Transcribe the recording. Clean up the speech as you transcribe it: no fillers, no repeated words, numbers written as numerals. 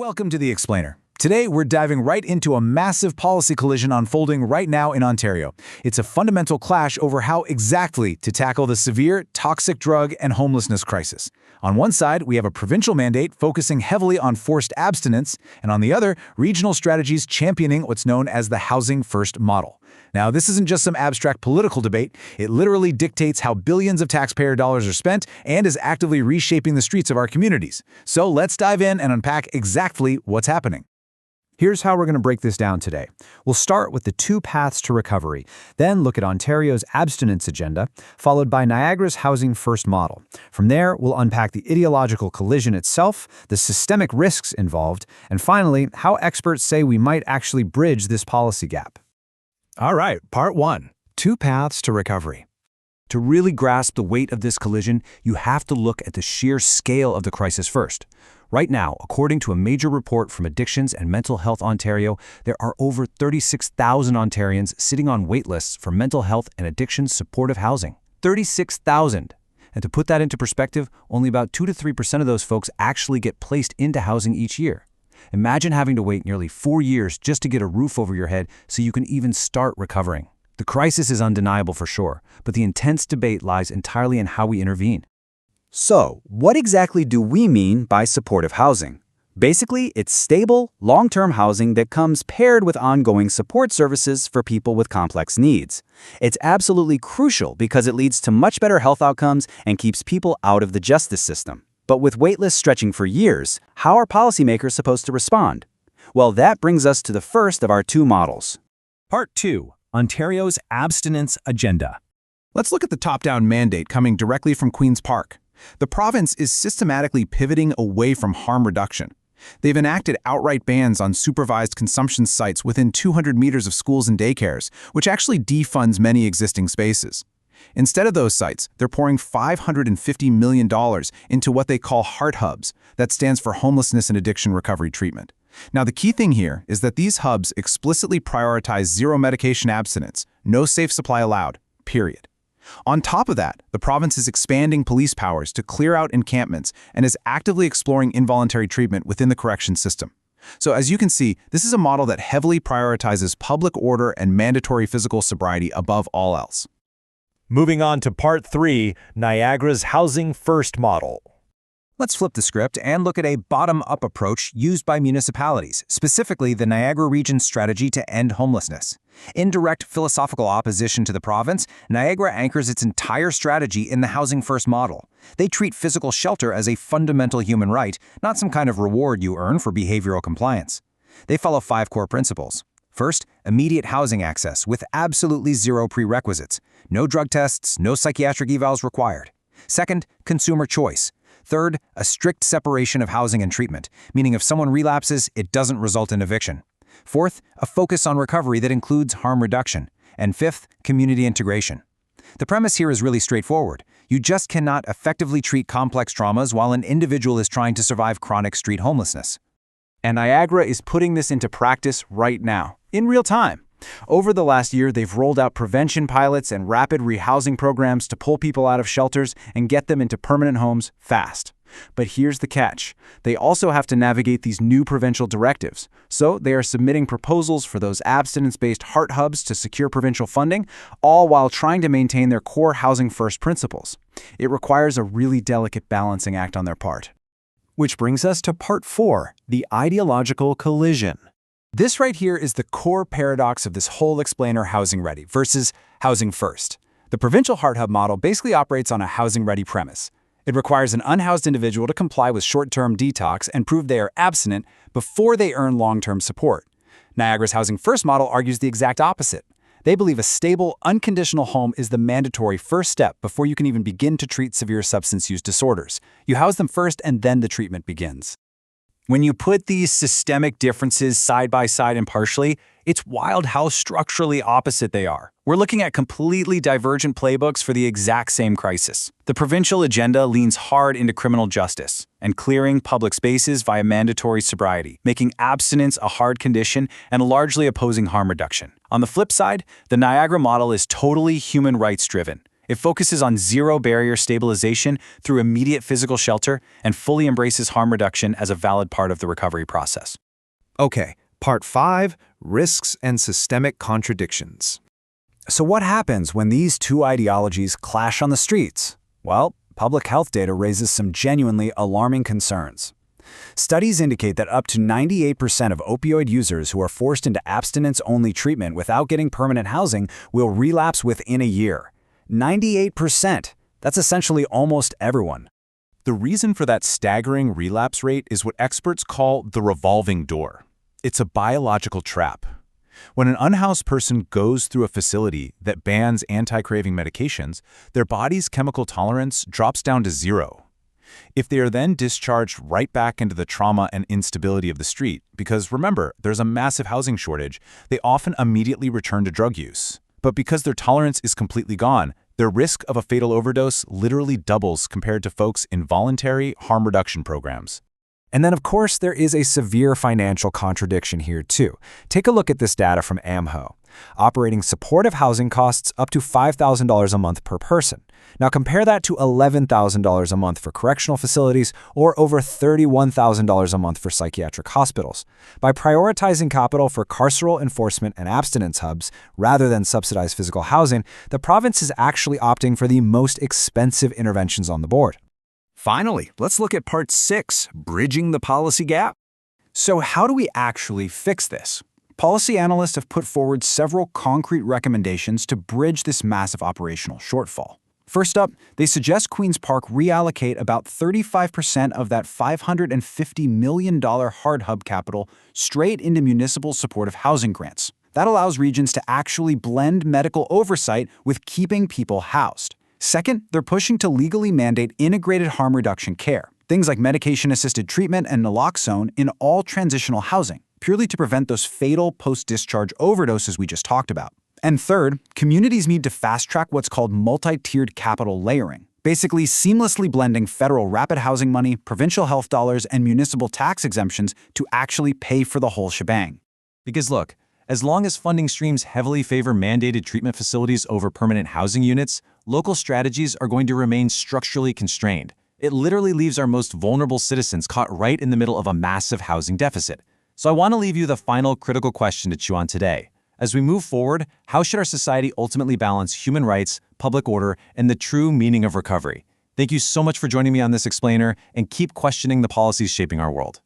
Welcome to The Explainer. Today, we're diving right into a massive policy collision unfolding right now in Ontario. It's a fundamental clash over how exactly to tackle the severe toxic drug and homelessness crisis. On one side, we have a provincial mandate focusing heavily on forced abstinence, and on the other, regional strategies championing what's known as the housing first model. Now, this isn't just some abstract political debate. It literally dictates how billions of taxpayer dollars are spent and is actively reshaping the streets of our communities. So let's dive in and unpack exactly what's happening. Here's how we're going to break this down today. We'll start with the two paths to recovery, then look at Ontario's abstinence agenda, followed by Niagara's housing first model. From there, we'll unpack the ideological collision itself, the systemic risks involved, and finally, how experts say we might actually bridge this policy gap. All right, part one. Two paths to recovery. To really grasp the weight of this collision, you have to look at the sheer scale of the crisis first. Right now, according to a major report from Addictions and Mental Health Ontario, there are over 36,000 Ontarians sitting on waitlists for mental health and addiction supportive housing. 36,000! And to put that into perspective, only about 2 to 3% of those folks actually get placed into housing each year. Imagine having to wait nearly 4 years just to get a roof over your head so you can even start recovering. The crisis is undeniable for sure, but the intense debate lies entirely in how we intervene. So, what exactly do we mean by supportive housing? Basically, it's stable, long-term housing that comes paired with ongoing support services for people with complex needs. It's absolutely crucial because it leads to much better health outcomes and keeps people out of the justice system. But with waitlists stretching for years, how are policymakers supposed to respond? Well, that brings us to the first of our two models. Part 2. Ontario's abstinence agenda. Let's look at the top-down mandate coming directly from Queen's Park. The province is systematically pivoting away from harm reduction. They've enacted outright bans on supervised consumption sites within 200 meters of schools and daycares, which actually defunds many existing spaces. Instead of those sites, they're pouring $550 million into what they call heart hubs, that stands for homelessness and addiction recovery treatment. Now, the key thing here is that these hubs explicitly prioritize zero medication abstinence, no safe supply allowed, period. On top of that, the province is expanding police powers to clear out encampments and is actively exploring involuntary treatment within the corrections system. So as you can see, this is a model that heavily prioritizes public order and mandatory physical sobriety above all else. Moving on to Part 3, Niagara's housing first model. Let's flip the script and look at a bottom-up approach used by municipalities, specifically the Niagara Region's strategy to end homelessness. In direct philosophical opposition to the province, Niagara anchors its entire strategy in the housing first model. They treat physical shelter as a fundamental human right, not some kind of reward you earn for behavioral compliance. They follow 5 core principles. First, immediate housing access with absolutely zero prerequisites. No drug tests, no psychiatric evals required. Second, consumer choice. Third, a strict separation of housing and treatment, meaning if someone relapses, it doesn't result in eviction. Fourth, a focus on recovery that includes harm reduction. And fifth, community integration. The premise here is really straightforward. You just cannot effectively treat complex traumas while an individual is trying to survive chronic street homelessness. And Niagara is putting this into practice right now, in real time. Over the last year, they've rolled out prevention pilots and rapid rehousing programs to pull people out of shelters and get them into permanent homes fast. But here's the catch. They also have to navigate these new provincial directives. So they are submitting proposals for those abstinence-based heart hubs to secure provincial funding, all while trying to maintain their core housing first principles. It requires a really delicate balancing act on their part. Which brings us to Part 4, the ideological collision. This right here is the core paradox of this whole explainer housing ready versus housing first. The provincial heart hub model basically operates on a housing ready premise. It requires an unhoused individual to comply with short-term detox and prove they are abstinent before they earn long-term support. Niagara's housing first model argues the exact opposite. They believe a stable, unconditional home is the mandatory first step before you can even begin to treat severe substance use disorders. You house them first and then the treatment begins. When you put these systemic differences side by side impartially, it's wild how structurally opposite they are. We're looking at completely divergent playbooks for the exact same crisis. The provincial agenda leans hard into criminal justice and clearing public spaces via mandatory sobriety, making abstinence a hard condition and largely opposing harm reduction. On the flip side, the Niagara model is totally human rights driven. It focuses on zero-barrier stabilization through immediate physical shelter and fully embraces harm reduction as a valid part of the recovery process. Okay, Part 5, Risks and Systemic Contradictions. So what happens when these two ideologies clash on the streets? Well, public health data raises some genuinely alarming concerns. Studies indicate that up to 98% of opioid users who are forced into abstinence-only treatment without getting permanent housing will relapse within a year. 98%! That's essentially almost everyone. The reason for that staggering relapse rate is what experts call the revolving door. It's a biological trap. When an unhoused person goes through a facility that bans anti-craving medications, their body's chemical tolerance drops down to 0. If they are then discharged right back into the trauma and instability of the street, because remember, there's a massive housing shortage, they often immediately return to drug use. But because their tolerance is completely gone, their risk of a fatal overdose literally doubles compared to folks in voluntary harm reduction programs. And then, of course, there is a severe financial contradiction here, too. Take a look at this data from AMHO. Operating supportive housing costs up to $5,000 a month per person. Now compare that to $11,000 a month for correctional facilities or over $31,000 a month for psychiatric hospitals. By prioritizing capital for carceral enforcement and abstinence hubs rather than subsidized physical housing, the province is actually opting for the most expensive interventions on the board. Finally, let's look at Part 6, Bridging the Policy Gap. So how do we actually fix this? Policy analysts have put forward several concrete recommendations to bridge this massive operational shortfall. First up, they suggest Queen's Park reallocate about 35% of that $550 million hard hub capital straight into municipal supportive housing grants. That allows regions to actually blend medical oversight with keeping people housed. Second, they're pushing to legally mandate integrated harm reduction care, things like medication-assisted treatment and naloxone in all transitional housing, purely to prevent those fatal post-discharge overdoses we just talked about. And third, communities need to fast-track what's called multi-tiered capital layering, basically seamlessly blending federal rapid housing money, provincial health dollars, and municipal tax exemptions to actually pay for the whole shebang. Because look, as long as funding streams heavily favor mandated treatment facilities over permanent housing units, local strategies are going to remain structurally constrained. It literally leaves our most vulnerable citizens caught right in the middle of a massive housing deficit. So I want to leave you the final critical question to chew on today. As we move forward, how should our society ultimately balance human rights, public order, and the true meaning of recovery? Thank you so much for joining me on this explainer, and keep questioning the policies shaping our world.